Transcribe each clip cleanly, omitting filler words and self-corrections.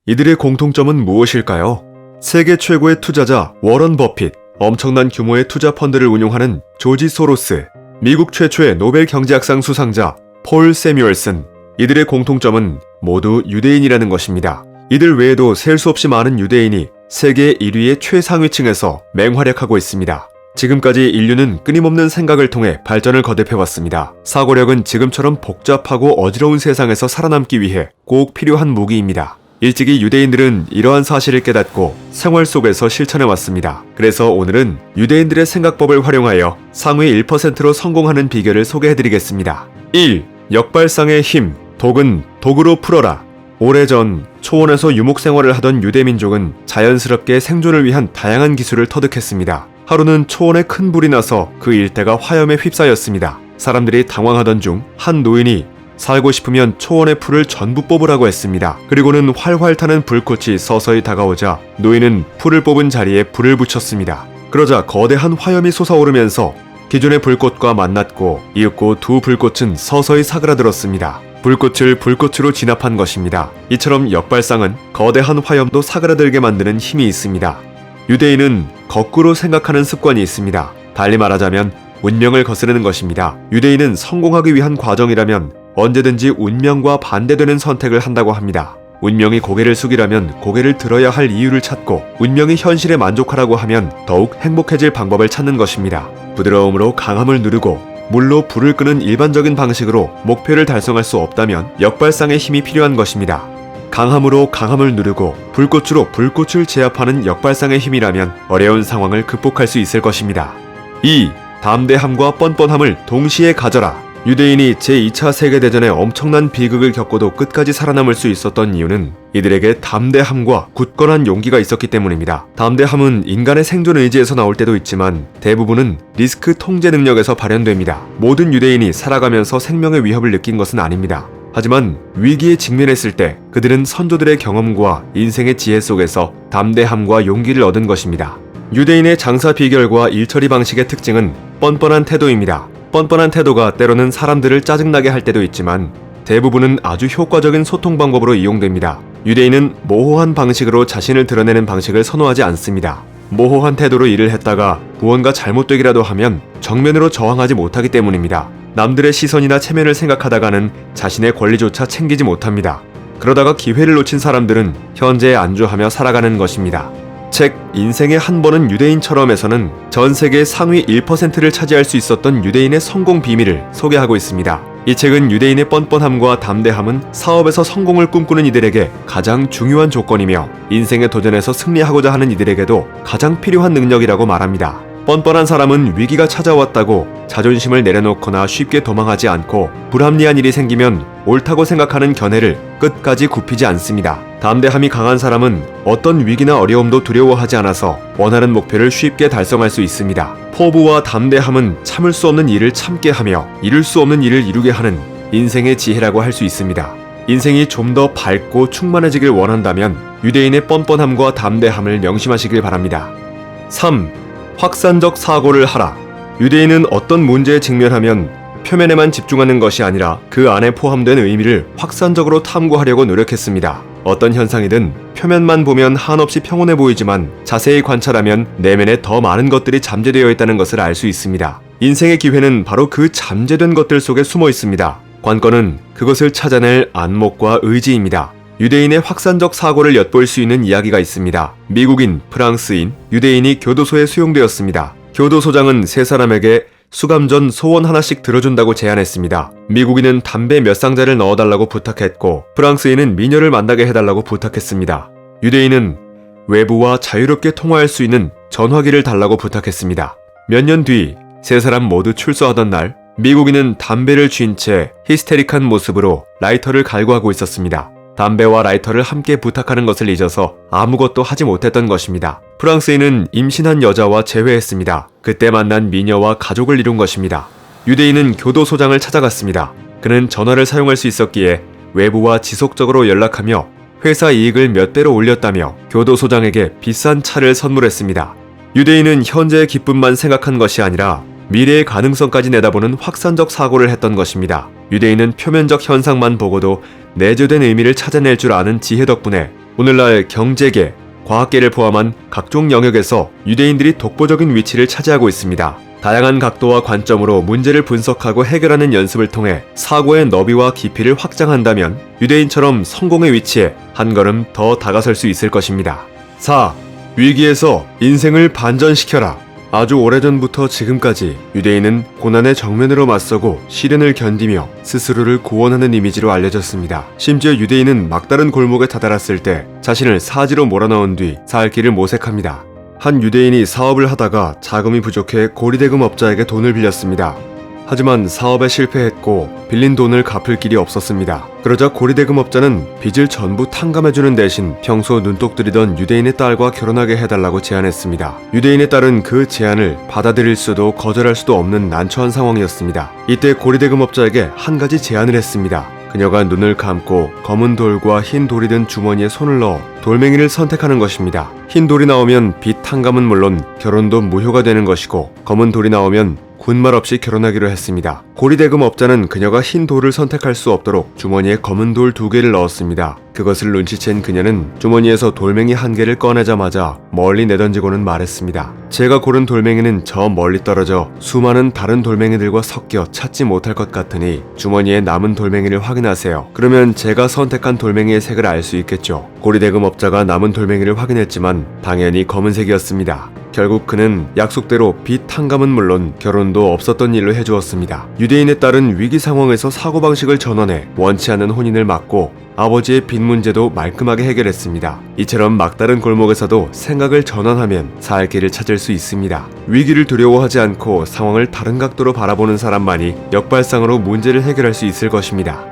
이들의 공통점은 무엇일까요? 세계 최고의 투자자 워런 버핏, 엄청난 규모의 투자 펀드를 운용하는 조지 소로스, 미국 최초의 노벨 경제학상 수상자 폴 세뮤얼슨. 이들의 공통점은 모두 유대인이라는 것입니다. 이들 외에도 셀 수 없이 많은 유대인이 세계 1위의 최상위층에서 맹활약하고 있습니다. 지금까지 인류는 끊임없는 생각을 통해 발전을 거듭해왔습니다. 사고력은 지금처럼 복잡하고 어지러운 세상에서 살아남기 위해 꼭 필요한 무기입니다. 일찍이 유대인들은 이러한 사실을 깨닫고 생활 속에서 실천해왔습니다. 그래서 오늘은 유대인들의 생각법을 활용하여 상위 1%로 성공하는 비결을 소개해드리겠습니다. 1. 역발상의 힘. 독은 독으로 풀어라. 오래전 초원에서 유목생활을 하던 유대민족은 자연스럽게 생존을 위한 다양한 기술을 터득했습니다. 하루는 초원에 큰 불이 나서 그 일대가 화염에 휩싸였습니다. 사람들이 당황하던 중 한 노인이 살고 싶으면 초원의 풀을 전부 뽑으라고 했습니다. 그리고는 활활 타는 불꽃이 서서히 다가오자 노인은 풀을 뽑은 자리에 불을 붙였습니다. 그러자 거대한 화염이 솟아오르면서 기존의 불꽃과 만났고 이윽고 두 불꽃은 서서히 사그라들었습니다. 불꽃을 불꽃으로 진압한 것입니다. 이처럼 역발상은 거대한 화염도 사그라들게 만드는 힘이 있습니다. 유대인은 거꾸로 생각하는 습관이 있습니다. 달리 말하자면 운명을 거스르는 것입니다. 유대인은 성공하기 위한 과정이라면 언제든지 운명과 반대되는 선택을 한다고 합니다. 운명이 고개를 숙이라면 고개를 들어야 할 이유를 찾고 운명이 현실에 만족하라고 하면 더욱 행복해질 방법을 찾는 것입니다. 부드러움으로 강함을 누르고 물로 불을 끄는 일반적인 방식으로 목표를 달성할 수 없다면 역발상의 힘이 필요한 것입니다. 강함으로 강함을 누르고 불꽃으로 불꽃을 제압하는 역발상의 힘이라면 어려운 상황을 극복할 수 있을 것입니다. 2. 담대함과 뻔뻔함을 동시에 가져라. 유대인이 제2차 세계대전에 엄청난 비극을 겪고도 끝까지 살아남을 수 있었던 이유는 이들에게 담대함과 굳건한 용기가 있었기 때문입니다. 담대함은 인간의 생존 의지에서 나올 때도 있지만 대부분은 리스크 통제 능력에서 발현됩니다. 모든 유대인이 살아가면서 생명의 위협을 느낀 것은 아닙니다. 하지만 위기에 직면했을 때 그들은 선조들의 경험과 인생의 지혜 속에서 담대함과 용기를 얻은 것입니다. 유대인의 장사 비결과 일처리 방식의 특징은 뻔뻔한 태도입니다. 뻔뻔한 태도가 때로는 사람들을 짜증나게 할 때도 있지만 대부분은 아주 효과적인 소통 방법으로 이용됩니다. 유대인은 모호한 방식으로 자신을 드러내는 방식을 선호하지 않습니다. 모호한 태도로 일을 했다가 무언가 잘못되기라도 하면 정면으로 저항하지 못하기 때문입니다. 남들의 시선이나 체면을 생각하다가는 자신의 권리조차 챙기지 못합니다. 그러다가 기회를 놓친 사람들은 현재에 안주하며 살아가는 것입니다. 책 인생의 한 번은 유대인처럼에서는 전 세계 상위 1%를 차지할 수 있었던 유대인의 성공 비밀을 소개하고 있습니다. 이 책은 유대인의 뻔뻔함과 담대함은 사업에서 성공을 꿈꾸는 이들에게 가장 중요한 조건이며 인생의 도전에서 승리하고자 하는 이들에게도 가장 필요한 능력이라고 말합니다. 뻔뻔한 사람은 위기가 찾아왔다고 자존심을 내려놓거나 쉽게 도망하지 않고 불합리한 일이 생기면 옳다고 생각하는 견해를 끝까지 굽히지 않습니다. 담대함이 강한 사람은 어떤 위기나 어려움도 두려워하지 않아서 원하는 목표를 쉽게 달성할 수 있습니다. 포부와 담대함은 참을 수 없는 일을 참게 하며 이룰 수 없는 일을 이루게 하는 인생의 지혜라고 할 수 있습니다. 인생이 좀 더 밝고 충만해지길 원한다면 유대인의 뻔뻔함과 담대함을 명심하시길 바랍니다. 3. 확산적 사고를 하라. 유대인은 어떤 문제에 직면하면 표면에만 집중하는 것이 아니라 그 안에 포함된 의미를 확산적으로 탐구하려고 노력했습니다. 어떤 현상이든 표면만 보면 한없이 평온해 보이지만 자세히 관찰하면 내면에 더 많은 것들이 잠재되어 있다는 것을 알 수 있습니다. 인생의 기회는 바로 그 잠재된 것들 속에 숨어 있습니다. 관건은 그것을 찾아낼 안목과 의지입니다. 유대인의 확산적 사고를 엿볼 수 있는 이야기가 있습니다. 미국인, 프랑스인, 유대인이 교도소에 수용되었습니다. 교도소장은 세 사람에게 수감 전 소원 하나씩 들어준다고 제안했습니다. 미국인은 담배 몇 상자를 넣어달라고 부탁했고 프랑스인은 미녀를 만나게 해달라고 부탁했습니다. 유대인은 외부와 자유롭게 통화할 수 있는 전화기를 달라고 부탁했습니다. 몇 년 뒤 세 사람 모두 출소하던 날 미국인은 담배를 쥔 채 히스테릭한 모습으로 라이터를 갈구하고 있었습니다. 담배와 라이터를 함께 부탁하는 것을 잊어서 아무것도 하지 못했던 것입니다. 프랑스인은 임신한 여자와 재회했습니다. 그때 만난 미녀와 가족을 이룬 것입니다. 유대인은 교도소장을 찾아갔습니다. 그는 전화를 사용할 수 있었기에 외부와 지속적으로 연락하며 회사 이익을 몇 배로 올렸다며 교도소장에게 비싼 차를 선물했습니다. 유대인은 현재의 기쁨만 생각한 것이 아니라 미래의 가능성까지 내다보는 확산적 사고를 했던 것입니다. 유대인은 표면적 현상만 보고도 내재된 의미를 찾아낼 줄 아는 지혜 덕분에 오늘날 경제계, 과학계를 포함한 각종 영역에서 유대인들이 독보적인 위치를 차지하고 있습니다. 다양한 각도와 관점으로 문제를 분석하고 해결하는 연습을 통해 사고의 너비와 깊이를 확장한다면 유대인처럼 성공의 위치에 한 걸음 더 다가설 수 있을 것입니다. 4. 위기에서 인생을 반전시켜라. 아주 오래전부터 지금까지 유대인은 고난의 정면으로 맞서고 시련을 견디며 스스로를 구원하는 이미지로 알려졌습니다. 심지어 유대인은 막다른 골목에 다다랐을 때 자신을 사지로 몰아넣은 뒤 살 길을 모색합니다. 한 유대인이 사업을 하다가 자금이 부족해 고리대금 업자에게 돈을 빌렸습니다. 하지만 사업에 실패했고 빌린 돈을 갚을 길이 없었습니다. 그러자 고리대금 업자는 빚을 전부 탕감해주는 대신 평소 눈독 들이던 유대인의 딸과 결혼하게 해달라고 제안했습니다. 유대인의 딸은 그 제안을 받아들일 수도 거절할 수도 없는 난처한 상황이었습니다. 이때 고리대금 업자에게 한 가지 제안을 했습니다. 그녀가 눈을 감고 검은 돌과 흰 돌이 든 주머니에 손을 넣어 돌멩이를 선택하는 것입니다. 흰 돌이 나오면 빚 탕감은 물론 결혼도 무효가 되는 것이고, 검은 돌이 나오면 군말 없이 결혼하기로 했습니다. 고리대금 업자는 그녀가 흰 돌을 선택할 수 없도록 주머니에 검은 돌 2개를 넣었습니다. 그것을 눈치챈 그녀는 주머니에서 돌멩이 1개를 꺼내자마자 멀리 내던지고는 말했습니다. 제가 고른 돌멩이는 저 멀리 떨어져 수많은 다른 돌멩이들과 섞여 찾지 못할 것 같으니 주머니에 남은 돌멩이를 확인하세요. 그러면 제가 선택한 돌멩이의 색을 알 수 있겠죠. 고리대금 업자가 남은 돌멩이를 확인했지만 당연히 검은색이었습니다. 결국 그는 약속대로 빚 탕감은 물론 결혼도 없었던 일로 해주었습니다. 유대인의 딸은 위기 상황에서 사고방식을 전환해 원치 않는 혼인을 막고 아버지의 빚 문제도 말끔하게 해결했습니다. 이처럼 막다른 골목에서도 생각을 전환하면 살 길을 찾을 수 있습니다. 위기를 두려워하지 않고 상황을 다른 각도로 바라보는 사람만이 역발상으로 문제를 해결할 수 있을 것입니다.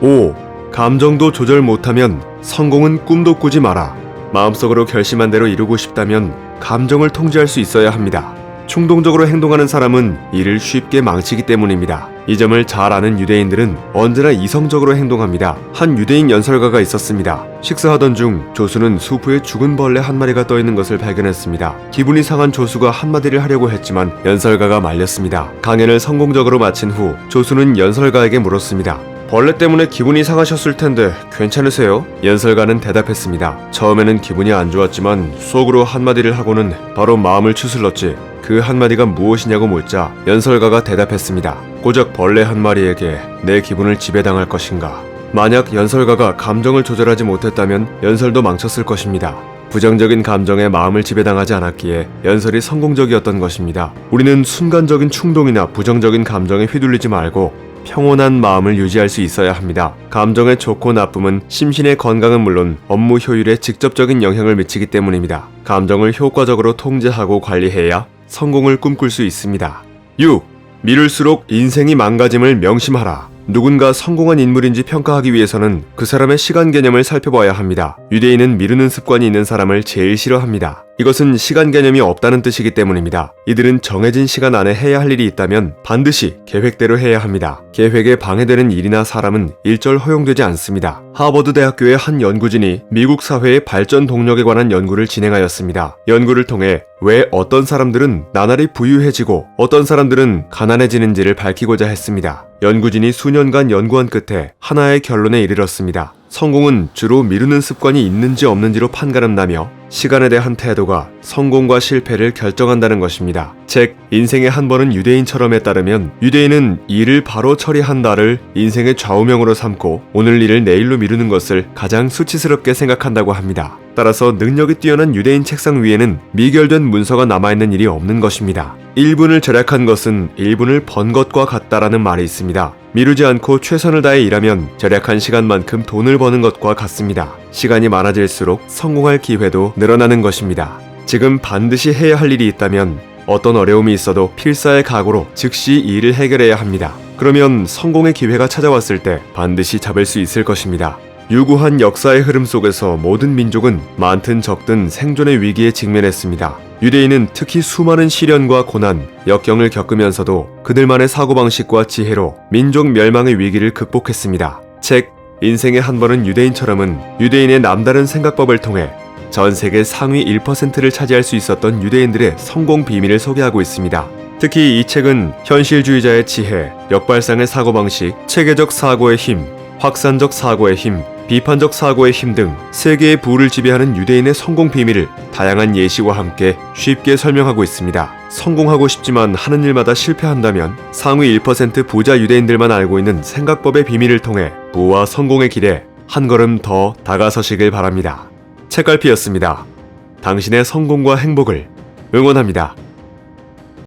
5. 감정도 조절 못하면 성공은 꿈도 꾸지 마라. 마음속으로 결심한 대로 이루고 싶다면 감정을 통제할 수 있어야 합니다. 충동적으로 행동하는 사람은 일을 쉽게 망치기 때문입니다. 이 점을 잘 아는 유대인들은 언제나 이성적으로 행동합니다. 한 유대인 연설가가 있었습니다. 식사하던 중 조수는 수프에 죽은 벌레 한 마리가 떠있는 것을 발견했습니다. 기분이 상한 조수가 한마디를 하려고 했지만 연설가가 말렸습니다. 강연을 성공적으로 마친 후 조수는 연설가에게 물었습니다. 벌레 때문에 기분이 상하셨을 텐데 괜찮으세요? 연설가는 대답했습니다. 처음에는 기분이 안 좋았지만 속으로 한마디를 하고는 바로 마음을 추슬렀지. 그 한마디가 무엇이냐고 묻자 연설가가 대답했습니다. 고작 벌레 한 마리에게 내 기분을 지배당할 것인가. 만약 연설가가 감정을 조절하지 못했다면 연설도 망쳤을 것입니다. 부정적인 감정에 마음을 지배당하지 않았기에 연설이 성공적이었던 것입니다. 우리는 순간적인 충동이나 부정적인 감정에 휘둘리지 말고 평온한 마음을 유지할 수 있어야 합니다. 감정의 좋고 나쁨은 심신의 건강은 물론 업무 효율에 직접적인 영향을 미치기 때문입니다. 감정을 효과적으로 통제하고 관리해야 성공을 꿈꿀 수 있습니다. 6. 미룰수록 인생이 망가짐을 명심하라. 누군가 성공한 인물인지 평가하기 위해서는 그 사람의 시간 개념을 살펴봐야 합니다. 유대인은 미루는 습관이 있는 사람을 제일 싫어합니다. 이것은 시간 개념이 없다는 뜻이기 때문입니다. 이들은 정해진 시간 안에 해야 할 일이 있다면 반드시 계획대로 해야 합니다. 계획에 방해되는 일이나 사람은 일절 허용되지 않습니다. 하버드 대학교의 한 연구진이 미국 사회의 발전 동력에 관한 연구를 진행하였습니다. 연구를 통해 왜 어떤 사람들은 나날이 부유해지고 어떤 사람들은 가난해지는지를 밝히고자 했습니다. 연구진이 수년간 연구한 끝에 하나의 결론에 이르렀습니다. 성공은 주로 미루는 습관이 있는지 없는지로 판가름나며 시간에 대한 태도가 성공과 실패를 결정한다는 것입니다. 즉, 인생의 한 번은 유대인처럼에 따르면 유대인은 일을 바로 처리한다를 인생의 좌우명으로 삼고 오늘 일을 내일로 미루는 것을 가장 수치스럽게 생각한다고 합니다. 따라서 능력이 뛰어난 유대인 책상 위에는 미결된 문서가 남아있는 일이 없는 것입니다. 1분을 절약한 것은 1분을 번 것과 같다라는 말이 있습니다. 미루지 않고 최선을 다해 일하면 절약한 시간만큼 돈을 버는 것과 같습니다. 시간이 많아질수록 성공할 기회도 늘어나는 것입니다. 지금 반드시 해야 할 일이 있다면 어떤 어려움이 있어도 필사의 각오로 즉시 이 일을 해결해야 합니다. 그러면 성공의 기회가 찾아왔을 때 반드시 잡을 수 있을 것입니다. 유구한 역사의 흐름 속에서 모든 민족은 많든 적든 생존의 위기에 직면했습니다. 유대인은 특히 수많은 시련과 고난, 역경을 겪으면서도 그들만의 사고방식과 지혜로 민족 멸망의 위기를 극복했습니다. 책 인생의 한 번은 유대인처럼은 유대인의 남다른 생각법을 통해 전 세계 상위 1%를 차지할 수 있었던 유대인들의 성공 비밀을 소개하고 있습니다. 특히 이 책은 현실주의자의 지혜, 역발상의 사고방식, 체계적 사고의 힘, 확산적 사고의 힘, 비판적 사고의 힘 등 세계의 부를 지배하는 유대인의 성공 비밀을 다양한 예시와 함께 쉽게 설명하고 있습니다. 성공하고 싶지만 하는 일마다 실패한다면 상위 1% 부자 유대인들만 알고 있는 생각법의 비밀을 통해 부와 성공의 길에 한 걸음 더 다가서시길 바랍니다. 책갈피였습니다. 당신의 성공과 행복을 응원합니다.